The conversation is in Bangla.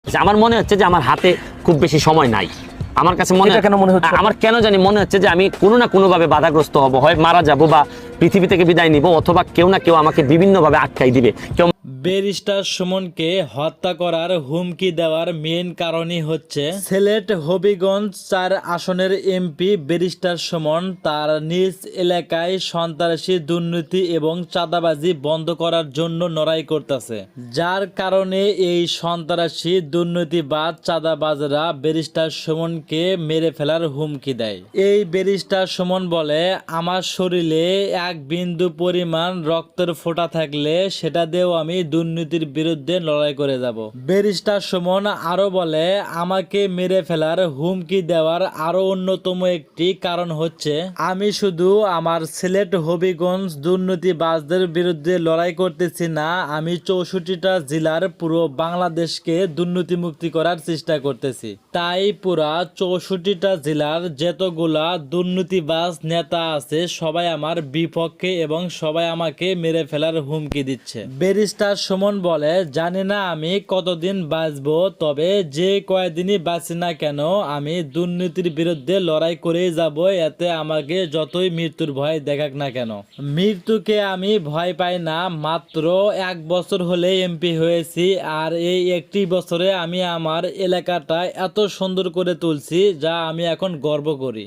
যে আমার মনে হচ্ছে যে আমার হাতে খুব বেশি সময় নাই। আমার কাছে কেন মনে হচ্ছে? আমার কেন জানি মনে হচ্ছে যে আমি কোনো না কোনোভাবে বাধাগ্রস্ত হব, হয় মারা যাব বা পৃথিবী থেকে বিদায় নিব, অথবা কেউ না কেউ আমাকে বিভিন্নভাবে আটকাই দিবে। কেউ ব্যারিস্টার সুমনকে হত্যা করার হুমকি দেওয়ার মেইন কারণই হচ্ছে সিলেট হবিগঞ্জ 4 আসনের এমপি ব্যারিস্টার সুমন তার নিজ এলাকায় সন্ত্রাসী দুর্নীতি এবং চাঁদাবাজি বন্ধ করার জন্য লড়াই করতেছে, যার কারণে এই সন্ত্রাসী দুর্নীতিবাজ চাঁদাবাজরা ব্যারিস্টার সুমনকে মেরে ফেলার হুমকি দেয়। এই ব্যারিস্টার সুমন বলে, আমার শরীরে এক বিন্দু পরিমাণ রক্তের ফোঁটা থাকলে সেটা দিয়েও আমি দুর্নীতির বিরুদ্ধে লড়াই করে যাব। ব্যারিস্টার সুমন আরো বলে, আমাকে মেরে ফেলার হুমকি দেওয়ার আরো অন্যতম একটি কারণ হচ্ছে আমি শুধু আমার সিলেট হবিগঞ্জ দুর্নীতিবাজদের বিরুদ্ধে লড়াই করতেছি না, আমি 64টা জেলার পুরো বাংলাদেশকে দুর্নীতি মুক্তি করার চেষ্টা করতেছি। তাই পুরা 64টা জেলার যতগুলা দুর্নীতিবাজ নেতা আছে সবাই আমার বিপক্ষে এবং সবাই আমাকে মেরে ফেলার হুমকি দিচ্ছে। ব্যারিস্টার সুমন বলে, জানি না আমি কতদিন বাঁচবো, তবে যে কয়দিনই বাঁচি না কেন আমি দুর্নীতির বিরুদ্ধে লড়াই করেই যাব, এতে আমাকে যতই মৃত্যুর ভয় দেখাক না কেন। মৃত্যুকে আমি ভয় পাই না, মাত্র 1 বছর হলে এমপি হয়েছি, আর এই একটি বছরে আমি আমার এলাকাটা এত সুন্দর করে তুলছি যা আমি এখন গর্ব করি।